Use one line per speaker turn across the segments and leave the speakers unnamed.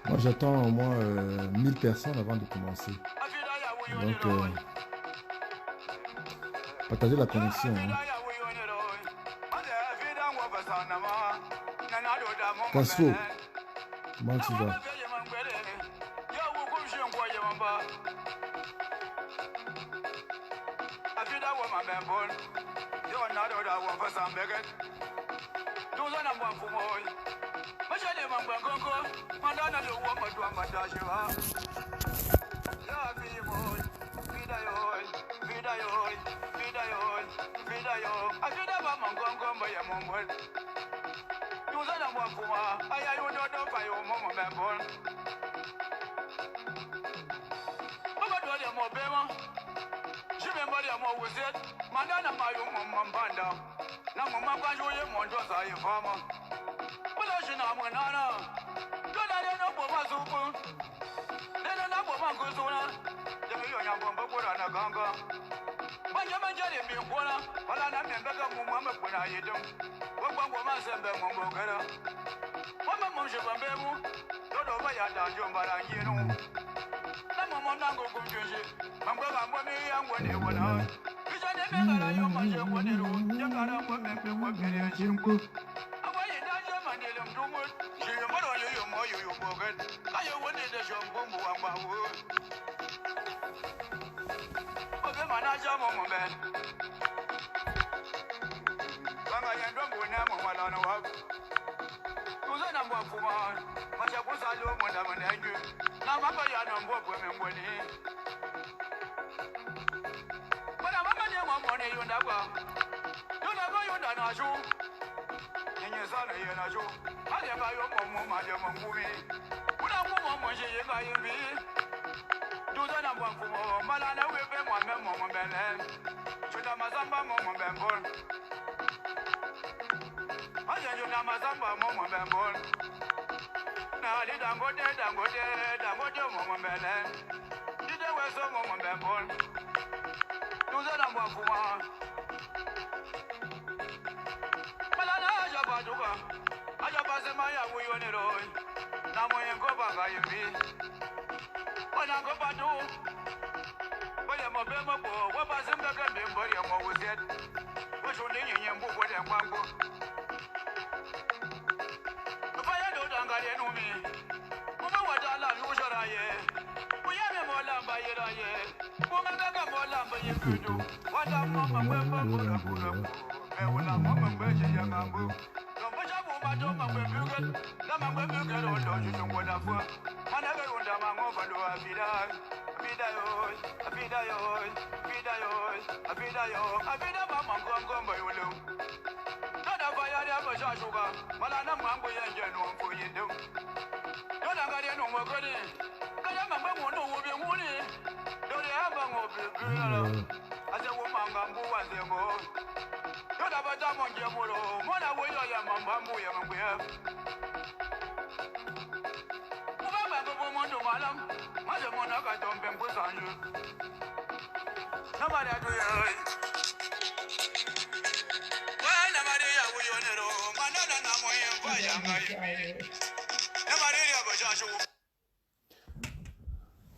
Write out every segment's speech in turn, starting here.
Moi, j'attends au moins 1000 personnes avant de commencer. Donc, partagez la connexion. Hein. Castro, comment tu vas?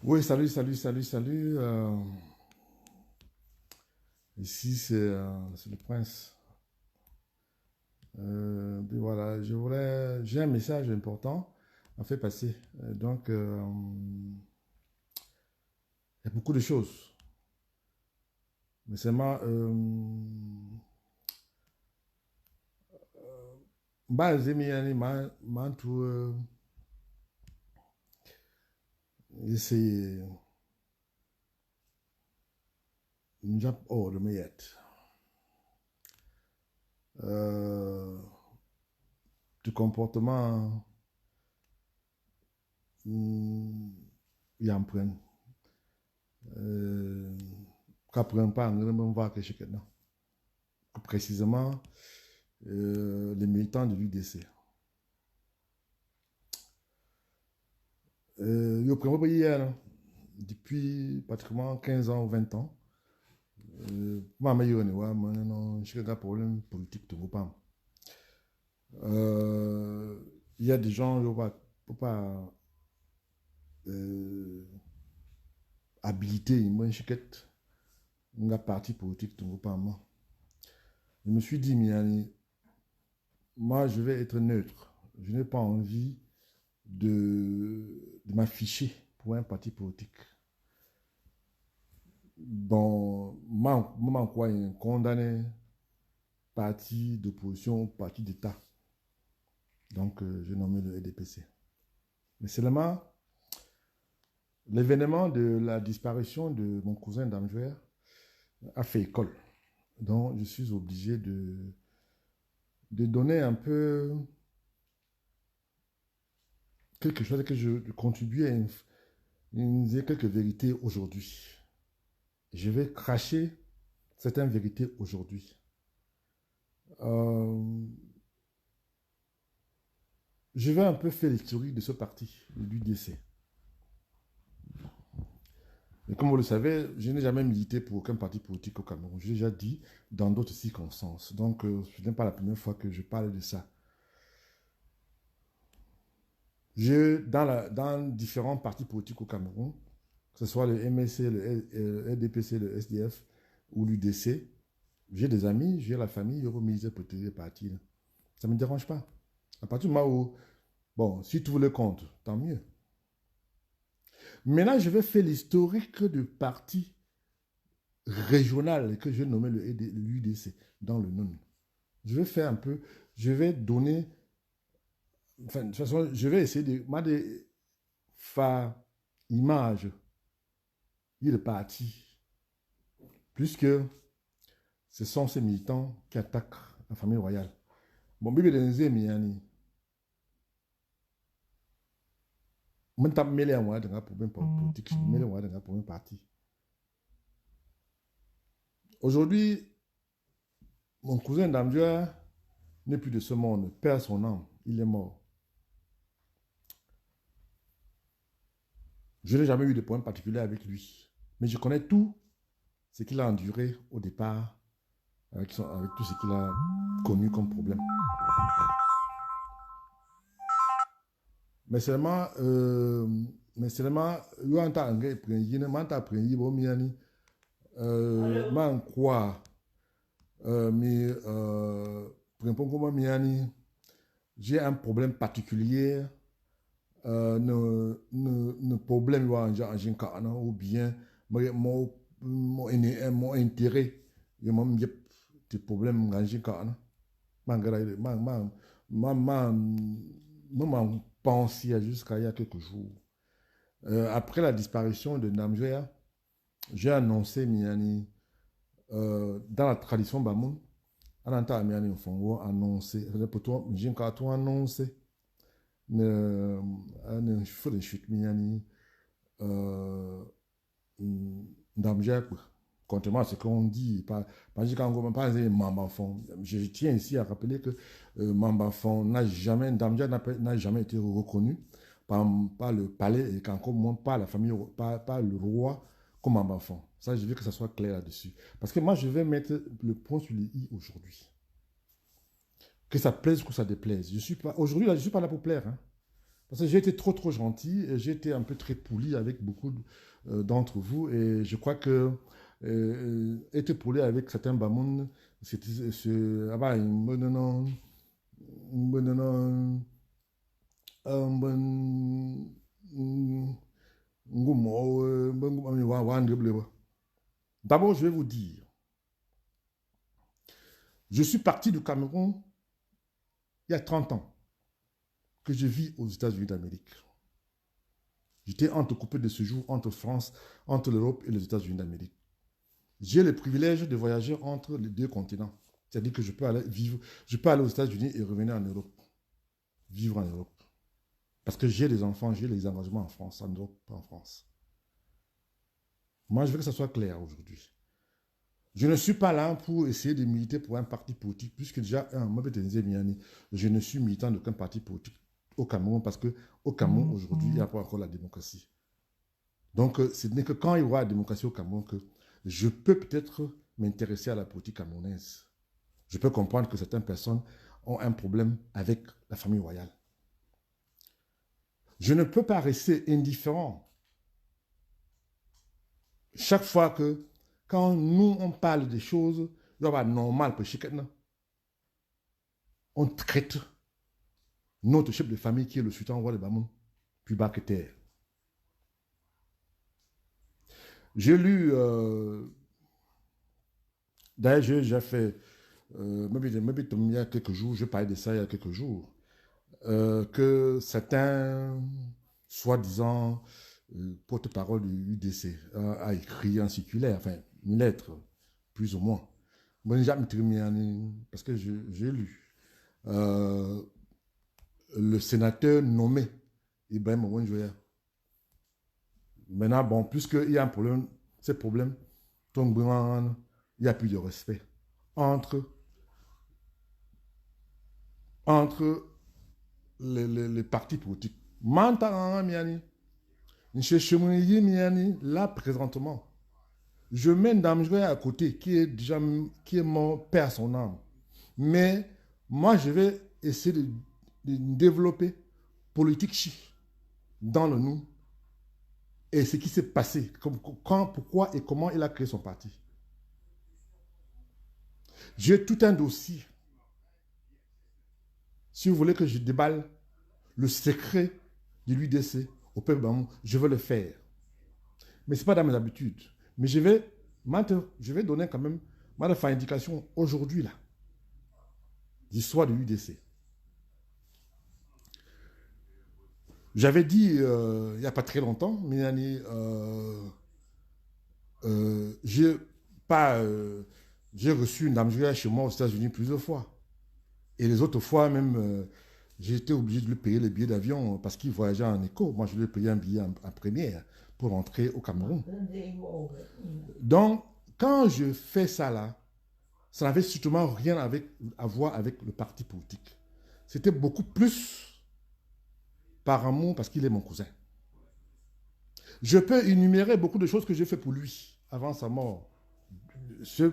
Oui, salut, salut, salut, salut. Ici, c'est le prince. Puis voilà, j'ai un message important à faire passer. Donc, il y a beaucoup de choses. Mais seulement, essayer. Oh, le meilleur. Du comportement, il y a un point. Qu'apprend pas, on ne va que chez quelqu'un. Précisément, les militants de l'UDC. Je prends hier, depuis pratiquement 15 ans ou 20 ans. Ma meilleure, je suis un problème politique de groupe. Il y a des gens, je ne peux pas habiliter une chiquette, une partie politique de groupe. Je me suis dit, moi, je vais être neutre. Je n'ai pas envie de m'afficher pour un parti politique. Bon, moi, quoi, un condamné parti d'opposition, parti d'État. Donc, j'ai nommé le EDPC. Mais seulement, l'événement de la disparition de mon cousin Damjouer a fait école. Donc, je suis obligé de donner un peu quelque chose que je contribue à dire quelques vérités aujourd'hui. Je vais cracher certaines vérités aujourd'hui. Je vais un peu faire l'historique de ce parti, l'UDC. Et comme vous le savez, je n'ai jamais milité pour aucun parti politique au Cameroun. Je l'ai déjà dit dans d'autres circonstances. Donc, ce n'est pas la première fois que je parle de ça. Dans différents partis politiques au Cameroun, que ce soit le MSC, le RDPC, le SDF ou l'UDC, j'ai des amis, j'ai la famille, je remise pour tous les partis. Ça ne me dérange pas. À partir du moment où, bon, si tu veux le compte, tant mieux. Maintenant, je vais faire l'historique du parti régional que je nommais l'UDC dans le NUN. Je vais faire un peu, je vais donner, enfin, de toute façon, je vais essayer de faire image du parti, puisque ce sont ces militants qui attaquent la famille royale. Bon, Bibi Denze Miani, je tape mêlé à moi dans un problème politique, je mêlé à moi dans un problème parti. Aujourd'hui, mon cousin Damjouer n'est plus de ce monde, perd son âme, il est mort. Je n'ai jamais eu de problème particulier avec lui, mais je connais tout ce qu'il a enduré au départ, avec tout ce qu'il a connu comme problème. Mais seulement, yo anta ange prenyi ne manta prenyi bo miani, man quoi, prenpon miani, j'ai un problème particulier, ne problème yo en jinkana ou bien mon intérêt, yo m'am yep des problèmes en jinkana, man pensé jusqu'à il y a quelques jours. Après la disparition de Namjouer, j'ai annoncé Miani, dans la tradition Bamoun, on entend Miani Fongo annoncer, pour j'ai tout annoncé, ne feu de chute Miani, Namjouer, contrairement à ce qu'on dit, je tiens ici à rappeler que Mambafon n'a jamais été reconnu par le palais et qu'encore moins par la famille, par le roi comme Mambafon. Ça, je veux que ça soit clair là-dessus. Parce que moi, je vais mettre le point sur les i aujourd'hui. Que ça plaise ou que ça déplaise. Aujourd'hui, je ne suis pas là pour plaire. Hein. Parce que j'ai été trop gentil et j'ai été un peu très poli avec beaucoup d'entre vous et je crois que être poli avec certains bamoun, c'était d'abord, je vais vous dire, je suis parti du Cameroun il y a 30 ans que je vis aux États-Unis d'Amérique. J'étais entrecoupé de séjour entre France, entre l'Europe et les États-Unis d'Amérique. J'ai le privilège de voyager entre les deux continents. C'est-à-dire que je peux aller vivre, je peux aller aux États-Unis et revenir en Europe, vivre en Europe. Parce que j'ai des enfants, j'ai les engagements en France, en Europe, pas en France. Moi, je veux que ça soit clair aujourd'hui. Je ne suis pas là pour essayer de militer pour un parti politique, puisque déjà, je ne suis militant d'aucun parti politique au Cameroun, parce qu'au Cameroun, aujourd'hui, il n'y a pas encore la démocratie. Donc, ce n'est que quand il y aura la démocratie au Cameroun que je peux peut-être m'intéresser à la politique camerounaise. Je peux comprendre que certaines personnes ont un problème avec la famille royale. Je ne peux pas rester indifférent. Chaque fois que, quand nous, on parle des choses, il y a normal pour chacun. On traite notre chef de famille qui est le sultan roi de Bamoun, puis Baketer. J'ai lu, d'ailleurs, j'ai fait, il y a quelques jours, je parlais de ça il y a quelques jours, que certains, soi-disant, porte-parole du UDC, a écrit un circulaire, enfin, une lettre, plus ou moins. Parce que j'ai lu. Le sénateur nommé Ibrahim Owenjoya. Maintenant, bon, puisqu'il y a un problème, ces problèmes, il n'y a plus de respect entre les partis politiques. Là, présentement, je mets Ndamjoya à côté, qui est mort, père son âme. Mais moi, je vais essayer de développer politique chi dans le nous et ce qui s'est passé, quand, pourquoi et comment il a créé son parti. J'ai tout un dossier. Si vous voulez que je déballe le secret de l'UDC au peuple Bamou, je veux le faire. Mais ce n'est pas dans mes habitudes. Mais je vais donner quand même ma indication aujourd'hui, là, d'histoire de l'UDC. J'avais dit, il n'y a pas très longtemps, Minani, j'ai reçu une dame chez moi aux États-Unis plusieurs fois. Et les autres fois, même, j'ai été obligé de lui payer le billet d'avion parce qu'il voyageait en éco. Moi, je lui ai payé un billet en première pour rentrer au Cameroun. Donc, quand je fais ça là, ça n'avait strictement rien à voir avec le parti politique. C'était beaucoup plus par amour parce qu'il est mon cousin. Je peux énumérer beaucoup de choses que j'ai fait pour lui avant sa mort. C'est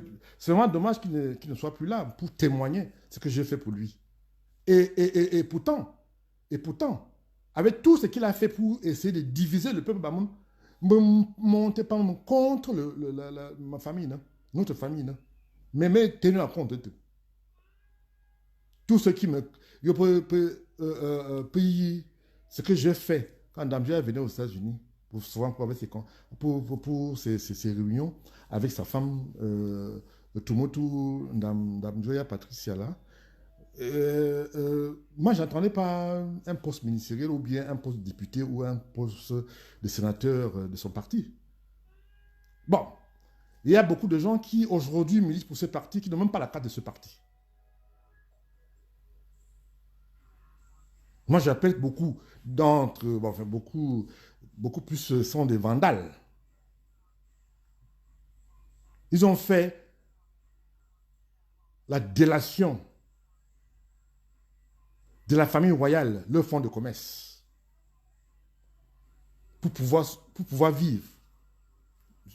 vraiment dommage qu'il ne soit plus là pour témoigner ce que j'ai fait pour lui. Et pourtant, avec tout ce qu'il a fait pour essayer de diviser le peuple Bamoun, monter contre ma famille, non? Notre famille, non? Mais tenu en compte de tout. Tout ce qui me... Je peux payer ce que j'ai fait quand Damja venait aux États-Unis, souvent pour ses réunions avec sa femme, Tumotu Damjoya Patricia là. Moi, je n'attendais pas un poste ministériel ou bien un poste de député ou un poste de sénateur de son parti. Bon, il y a beaucoup de gens qui aujourd'hui militent pour ce parti qui n'ont même pas la carte de ce parti. Moi, j'appelle beaucoup d'entre, bon, enfin beaucoup plus sont des vandales. Ils ont fait la délation de la famille royale, leur fonds de commerce, pour pouvoir vivre.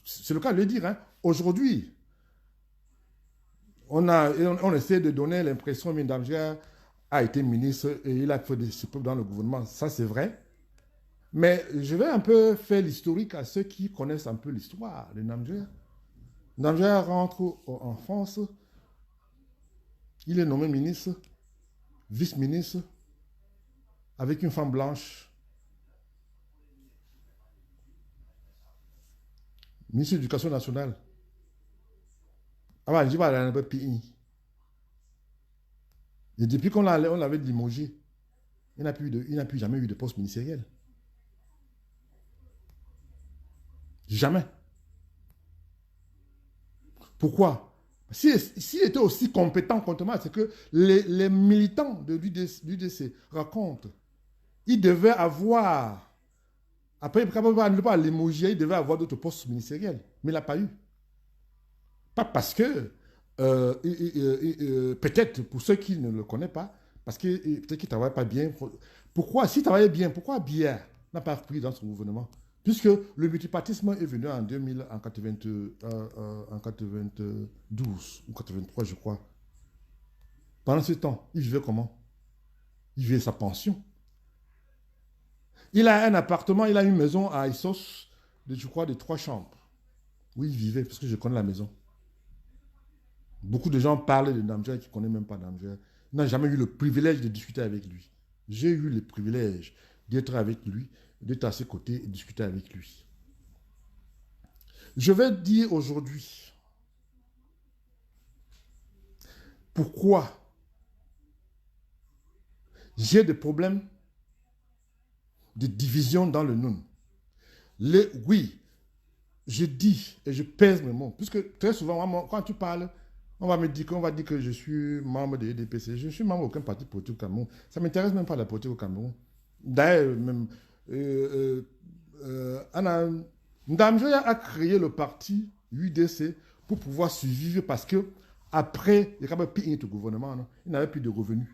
C'est le cas de le dire. Hein. Aujourd'hui, on essaie de donner l'impression que Ndamja a été ministre et il a fait des suppléments dans le gouvernement. Ça, c'est vrai. Mais je vais un peu faire l'historique à ceux qui connaissent un peu l'histoire de Ndamja. Ndamja rentre en France. Il est nommé ministre, vice-ministre, avec une femme blanche. Ministre de l'Éducation nationale. Ah, je vais aller dans le pays. Et depuis qu'on l'avait limogé, il n'a plus jamais eu de poste ministériel. Jamais. Pourquoi? S'il était aussi compétent contre moi, c'est que les militants de l'UDC racontent. Il devait avoir, après, ne pas l'émoji, il devait avoir d'autres postes ministériels. Mais il n'a pas eu. Pas parce que, peut-être pour ceux qui ne le connaissent pas, parce que peut-être qu'il ne travaille pas bien. Pourquoi, s'il travaillait bien, pourquoi Bière n'a pas repris dans son gouvernement? Puisque le multipartisme est venu en 2000, en 92 ou 83, je crois. Pendant ce temps, il vivait comment? Il vivait sa pension. Il a un appartement, il a une maison à Issos, je crois, de 3 chambres. Où il vivait, parce que je connais la maison. Beaucoup de gens parlent de Ndamja qui ne connaissent même pas Ndamja. Il n'a jamais eu le privilège de discuter avec lui. J'ai eu le privilège d'être avec lui, d'être à ses côtés et de discuter avec lui. Je vais dire aujourd'hui pourquoi j'ai des problèmes de division dans le Noun. Oui, je dis et je pèse mes mots, puisque très souvent, quand tu parles, on va dire que je suis membre de l'EDPC. Je ne suis membre d'aucun parti politique au Cameroun. Ça ne m'intéresse même pas la politique au Cameroun. D'ailleurs, même, Ndamjoya a créé le parti UDC pour pouvoir survivre parce que après, il n'y avait plus de gouvernement, non? Il n'avait plus de revenus.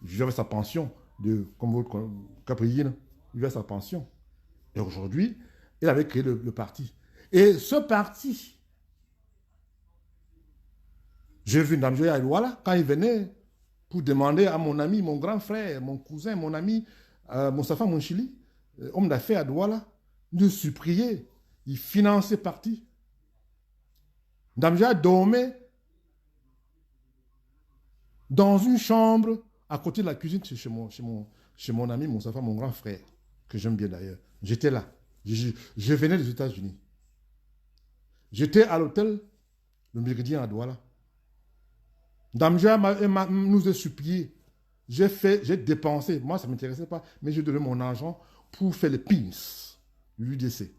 Il vivait sa pension de comme votre Caprier, il vivait sa pension. Et aujourd'hui, il avait créé le parti. Et ce parti, j'ai vu Ndamjoya à Douala quand il venait pour demander à mon ami, mon grand frère, mon cousin, mon ami, Moustapha Monchili, homme d'affaires à Douala, de supplier. Il finançait le parti. Ndamjoya dormait dans une chambre à côté de la cuisine chez mon ami Moustapha, mon grand frère, que j'aime bien d'ailleurs. J'étais là. Je venais des États-Unis. J'étais à l'hôtel Le Méridien à Douala. Ndamjoya nous a supplié. J'ai dépensé. Moi, ça ne m'intéressait pas, mais j'ai donné mon argent pour faire les pins, l'UDC.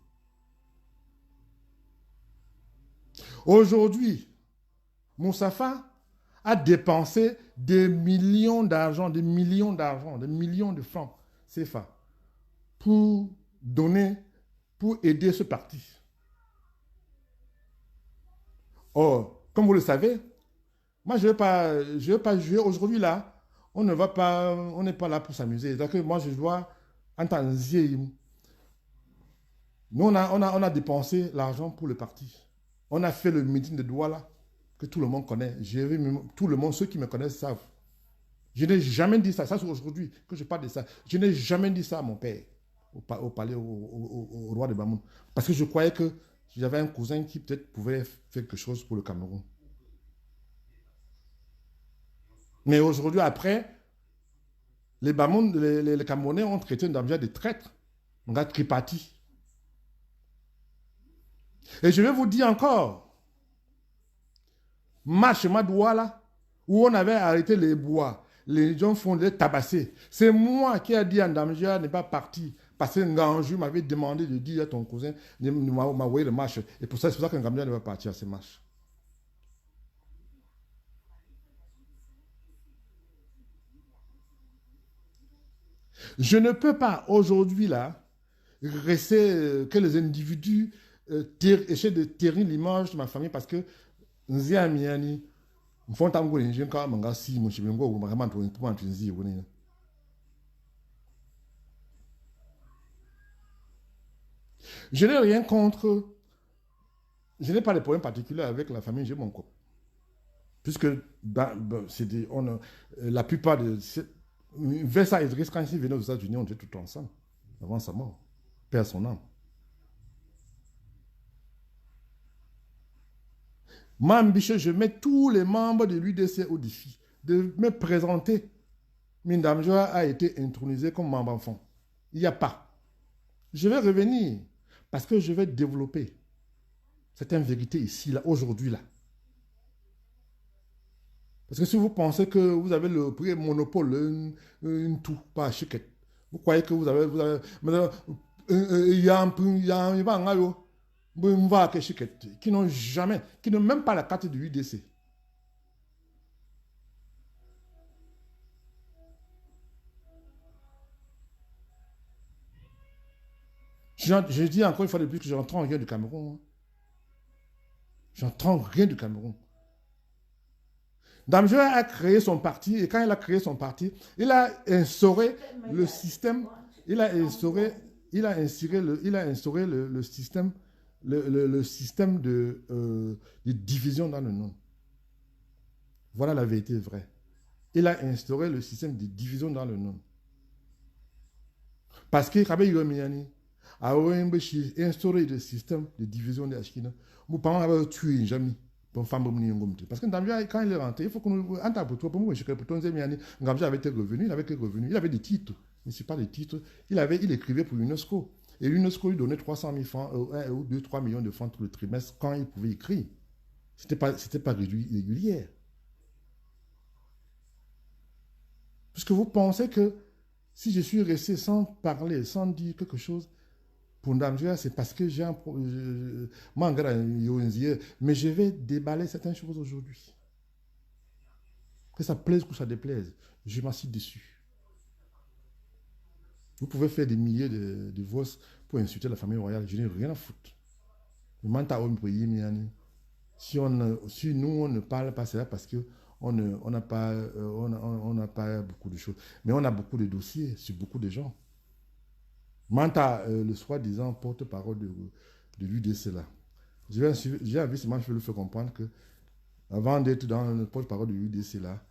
Aujourd'hui, Moustapha a dépensé des millions d'argent, des millions de francs CFA pour donner, pour aider ce parti. Or, comme vous le savez, moi, je ne vais pas jouer. Aujourd'hui, là, on n'est pas là pour s'amuser. C'est-à-dire que moi, je dois entendre. Nous, on a dépensé l'argent pour le parti. On a fait le meeting de Douala, que tout le monde connaît. Tout le monde, ceux qui me connaissent savent. Je n'ai jamais dit ça. Ça, c'est aujourd'hui que je parle de ça. Je n'ai jamais dit ça à mon père, au palais, au roi de Bamoun. Parce que je croyais que j'avais un cousin qui peut-être pouvait faire quelque chose pour le Cameroun. Mais aujourd'hui, après, les Camerounais ont traité Ndamjoya de traître. On a triparti. Et je vais vous dire encore, marche Douala, où on avait arrêté les bois, les gens font des tabassés. C'est moi qui ai dit à Ndamjoya n'est pas parti. Parce que Nganjou m'avait demandé de dire à ton cousin de m'envoyer le marche. Et c'est pour ça que Ndamjoya ne va pas partir à ces marches. Je ne peux pas aujourd'hui là rester que les individus essaient de terrir l'image de ma famille parce que je n'ai rien contre, je n'ai pas de problème particulier avec la famille Gémonko. Puisque la plupart de Versa Idriss, quand il venait aux États-Unis, on était tout ensemble, avant sa mort. Père son âme. Moi, je mets tous les membres de l'UDC au défi de me présenter. Ndamjoya a été intronisé comme membre enfant. Il n'y a pas. Je vais revenir parce que je vais développer certaines vérités ici, là, aujourd'hui, là. Parce que si vous pensez que vous avez le prix monopole, une tout, pas à chiquette, vous croyez que vous avez il y a un peu, il y a un peu, qui n'ont jamais, qui n'ont même pas la carte de l'UDC. Je dis encore une fois de plus que je n'entends rien du Cameroun. J'entends rien du Cameroun. Damjou a créé son parti et quand il a créé son parti, il a instauré le système, il a instauré le système, le système de division dans le nom. Voilà la vérité vraie. Il a instauré le système de division dans le nom. Parce que Kabe Yomiani a instauré le système de division de Ashkina. Mon parents avaient tué jamais. Parce que Ndamja, quand il est rentré, il faut qu'on nous entende pour toi, pour moi, je suis pour Ndamja avait été revenu, il avait été revenu, il avait des titres, mais ce n'est pas des titres. Il écrivait pour l'UNESCO. Et l'UNESCO lui donnait 300 000 francs, 1 ou 2, 3 millions de francs tout le trimestre quand il pouvait écrire. Ce n'était pas régulier. Puisque vous pensez que si je suis resté sans parler, sans dire quelque chose, pour Ndamja, c'est parce que j'ai un problème. Mais je vais déballer certaines choses aujourd'hui. Que ça plaise ou que ça déplaise, je m'assieds dessus. Vous pouvez faire des milliers de divorces pour insulter la famille royale. Je n'ai rien à foutre. Si nous, on ne parle pas, c'est là parce qu'on n'a pas beaucoup de choses. Mais on a beaucoup de dossiers sur beaucoup de gens. Manta, le soi-disant porte-parole de l'UDC là. J'ai envie seulement de le faire comprendre que avant d'être dans le porte-parole de l'UDC là,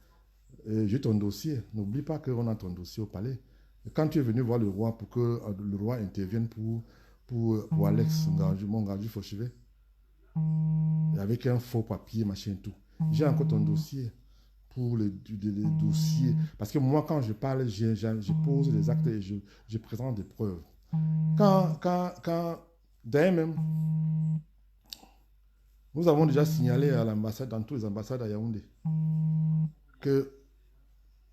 j'ai ton dossier. N'oublie pas qu'on a ton dossier au palais. Et quand tu es venu voir le roi pour que le roi intervienne pour Alex, mon gars du Fauchevet, avec un faux papier, machin tout. J'ai encore ton dossier pour les dossiers. Parce que moi, quand je parle, je pose les actes et je présente des preuves. D'ailleurs même, nous avons déjà signalé à l'ambassade, dans toutes les ambassades à Yaoundé, que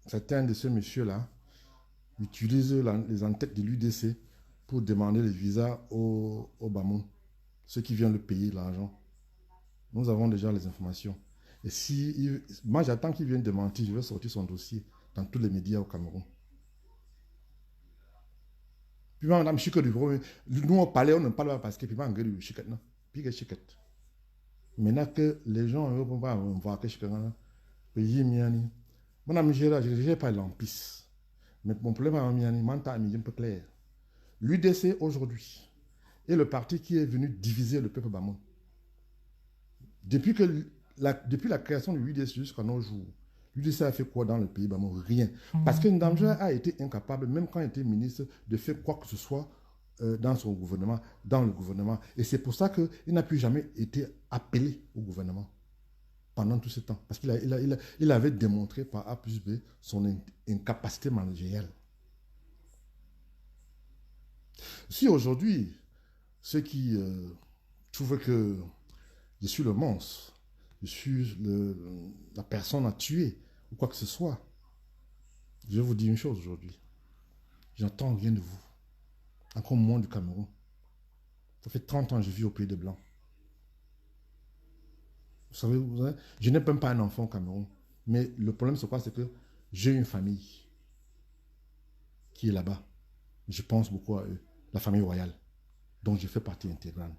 certains de ces messieurs-là utilisent les entêtes de l'UDC pour demander les visas au Bamoun, ceux qui viennent le payer l'argent. Nous avons déjà les informations. Et moi, j'attends qu'il vienne démentir, je vais sortir son dossier dans tous les médias au Cameroun. Puis, madame Chico du gros, nous, au palais, on ne parle pas parce que, puis, on gueule chiquette, non? Puis, que chiquette. Maintenant que les gens ne vont pas voir que chiquette, puis, miani. Madame Gérard, je n'ai pas l'ampis. Mais mon problème à miani, manta un peu clair. L'UDC aujourd'hui est le parti qui est venu diviser le peuple Bamon. Depuis la création de l'UDC jusqu'à nos jours, l'UDC a fait quoi dans le pays Bamon? Rien. Parce que Ndamja a été incapable, même quand il était ministre, de faire quoi que ce soit dans son gouvernement, dans le gouvernement. Et c'est pour ça qu'il n'a plus jamais été appelé au gouvernement pendant tout ce temps. Parce qu'il avait démontré par A plus B son incapacité managériale. Si aujourd'hui, ceux qui trouvent que je suis le monstre, je suis la personne à tuer, ou quoi que ce soit, je vais vous dire une chose aujourd'hui. J'entends rien de vous. Encore moins du Cameroun. Ça fait 30 ans que je vis au pays des Blancs. Vous savez, je n'ai même pas un enfant au Cameroun. Mais le problème, c'est quoi? C'est que j'ai une famille qui est là-bas. Je pense beaucoup à eux. La famille royale, dont je fais partie intégrale.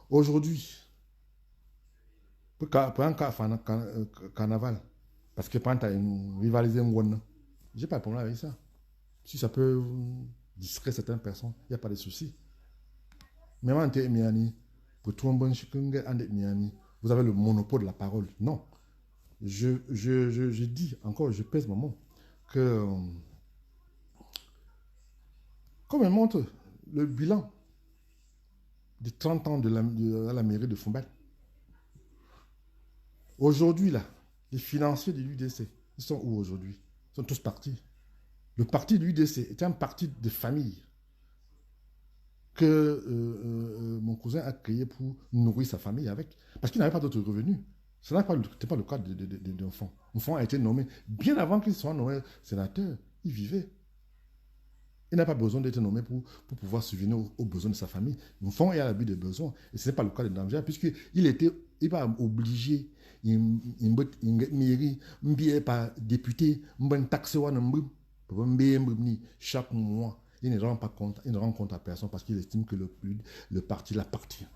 Aujourd'hui, pour un carnaval, parce que quand tu as une rivalisé, je n'ai pas de problème avec ça. Si ça peut distraire certaines personnes, il n'y a pas de souci. Mais moi, vous avez le monopole de la parole. Non. Je dis encore, je pèse mon mot, que comme elle montre le bilan de 30 ans à la mairie de Fombal, aujourd'hui, là, les financiers de l'UDC, ils sont où aujourd'hui? Ils sont tous partis. Le parti de l'UDC était un parti de famille que mon cousin a créé pour nourrir sa famille avec, parce qu'il n'avait pas d'autres revenus. Ce n'était pas le cas d'enfant. L'enfant a été nommé bien avant qu'il soit nommé sénateur. Il vivait. Il n'a pas besoin d'être nommé pour pouvoir subvenir aux besoins de sa famille. Une fois, il y a l'abus de besoin. Et ce n'est pas le cas de Ndamja, puisqu'il va obligé, il mairie, il pas député, il taxe chaque mois. Il ne rend pas compte, il ne rend compte à personne parce qu'il estime que le parti l'appartient.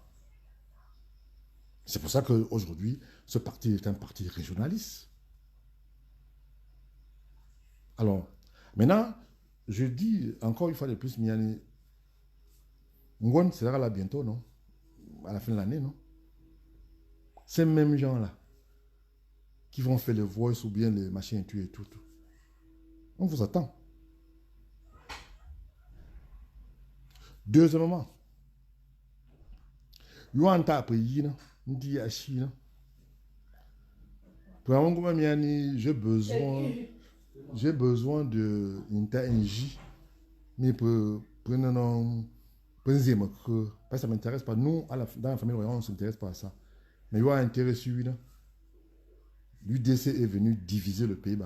C'est pour ça qu'aujourd'hui, ce parti est un parti régionaliste. Alors, maintenant, je dis encore une fois de plus, Miani, Ngon sera là bientôt, non? À la fin de l'année, non? Ces mêmes gens-là qui vont faire le voice ou bien les machines et tout. On vous attend. Deuxièmement, Yuanta Pays, dit à Chine. Pour un moment, j'ai besoin de une TNJ, mais pour prendre parce que ça m'intéresse pas. Nous, dans la famille royale, on ne s'intéresse pas à ça. Mais il y a un intérêt suivi. L'UDC est venu diviser le pays.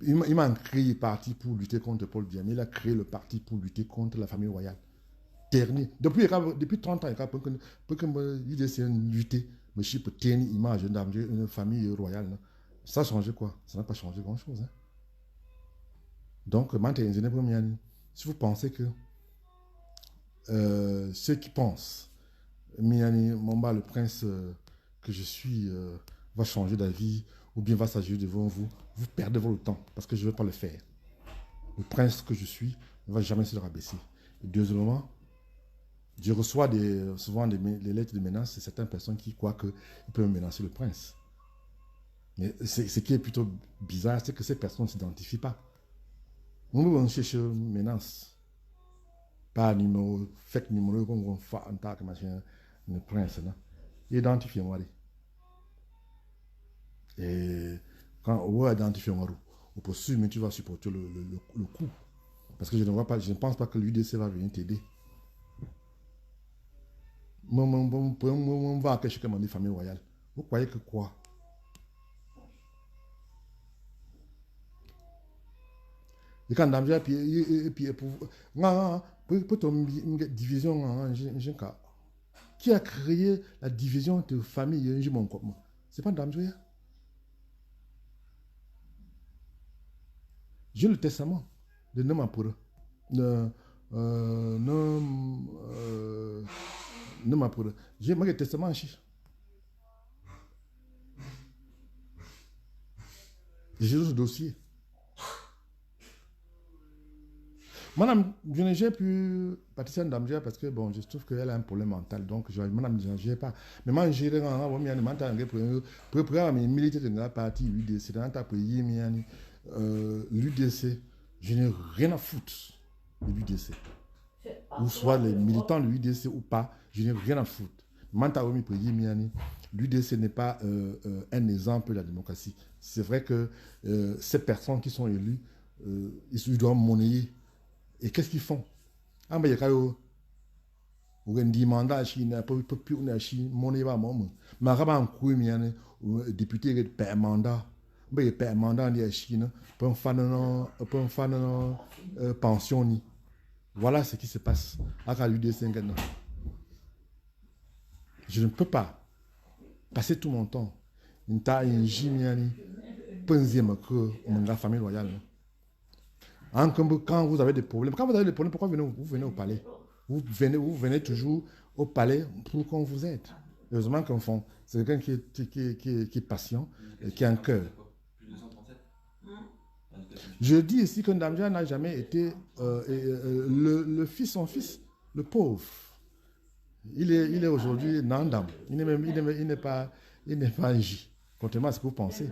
Il m'a créé le parti pour lutter contre Paul Biya. Il a créé le parti pour lutter contre la famille royale. Dernier. Depuis 30 ans, il a l'UDC lutter. Mais je peux tenir l'image d'une famille royale. Ça a changé quoi? Ça n'a pas changé grand-chose. Hein? Donc, si vous pensez que ceux qui pensent, Miani Momba, le prince que je suis, va changer d'avis ou bien va s'agir devant vous, vous perdez votre temps parce que je ne vais pas le faire. Le prince que je suis ne va jamais se rabaisser. Et deuxièmement, je reçois souvent des lettres de menaces de certaines personnes qui croient qu'ils peuvent menacer le prince. Mais ce qui est plutôt bizarre, c'est que ces personnes ne s'identifient pas. On cherche menace. Pas numéro, fake numéro, comme on fait en tant que machin, le prince. Identifiez-moi. Et quand on va identifier on peut suivre, mais tu vas supporter le coup. Parce que je ne pense pas que l'UDC va venir t'aider. On va à quelque chose comme des familles royales. Vous croyez que quoi? Et quand Ndamja, puis pour ton division, qui a créé la division de famille? C'est pas Ndamja. J'ai le testament de Nemapura. Nemapura. J'ai le testament ici. J'ai le dossier. Madame, je n'ai pu Patricia Ndamja parce que bon, je trouve qu'elle a un problème mental. Donc, madame, je n'ai pas. Mais moi, j'ai un militaire de la partie UDC. L'UDC, je n'ai rien à foutre de l'UDC. Ou soit les militants de l'UDC ou pas, je n'ai rien à foutre. L'UDC n'est pas un exemple de la démocratie. C'est vrai que ces personnes qui sont élues, ils doivent monnayer. Et qu'est-ce qu'ils font? Ah, mais il y a un mandat à Chine, pas plus on a Chine, mon éva moment. Mais avant un coup, il y a un député qui paie un mandat. Mais il paie un mandat en Chine, pour faire une pension. Voilà ce qui se passe à l'UDC. Je ne peux pas passer tout mon temps une taille, une gimiani, pensième que la famille royale. Quand vous avez des problèmes, pourquoi vous venez au palais? Vous venez toujours au palais pour qu'on vous aide. Heureusement qu'on fait. C'est quelqu'un qui est patient, et qui a un cœur. Je dis ici que Ndamja n'a jamais été son fils, le pauvre. Il est aujourd'hui Nandam. Il n'est pas un J, contrairement à ce que vous pensez.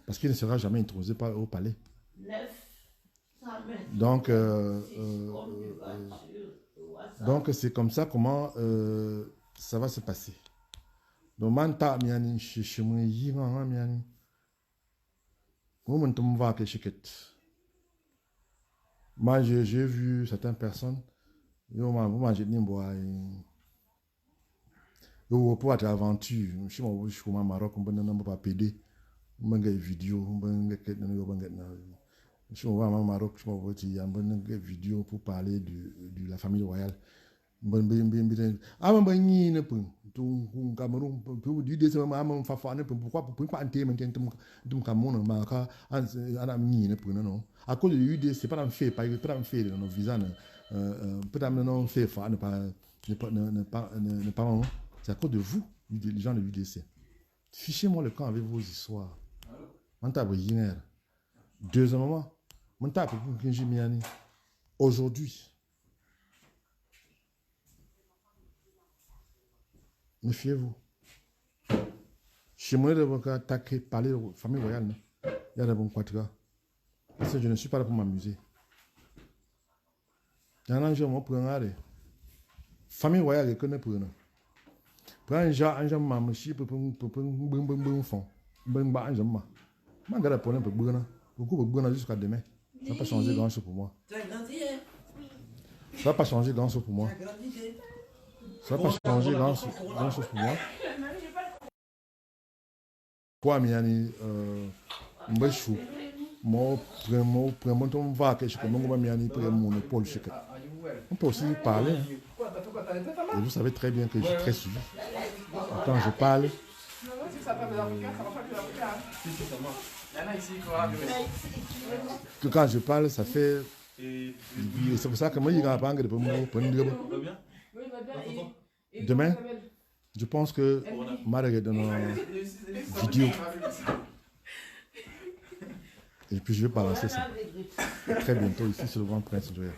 Parce qu'il ne sera jamais intronisé au palais. Donc, c'est comme ça comment ça va se passer. Donc, moi, j'ai vu certaines personnes. Pour être aventure, je suis au Maroc, on peut pas péder. On peut vidéo, on peut Je vais au Maroc, je vais il y a une vidéo pour parler de la famille royale. Ah, mais il y a un Cameroun, pour dire des hommes, ah, pourquoi pour pas entrer dans Cameroun, à cause de l'UD, c'est pas dans fait, pas dans fait, dans nos visas, peut-être non fait, ne pas, c'est à cause de vous, les gens de l'UDC. Fichez-moi le camp avec vos histoires. On t'a besoin. Deuxièmement, mon tape pour Kinji Miani. Aujourd'hui, méfiez-vous. Chez moi, je vais attaquer, parler de la famille royale. Il y a des bons quatrias. Parce que je ne suis pas là pour m'amuser. Il y en a un jour, moi, pour un arrêt. Famille royale, je connais pour un. Pour un jour, je suis pour un fond. Je regarde pour un peu beaucoup jusqu'à demain. Ça ne va pas changer grand-chose pour moi. Ça ne va pas changer grand-chose pour moi. Ça ne va pas changer grand-chose pour moi. Quoi, Miani, Mbechou, moi, vraiment, on va que je peux Miani pour mon épaule. On peut aussi parler. Et vous savez très bien que je suis très suivi. Quand je parle, que quand je parle, ça fait. C'est pour ça que moi, il y a pas de demain, je pense que Marie dans nos vidéos. Et puis je vais balancer ça très bientôt ici sur le Grand Prince Joya.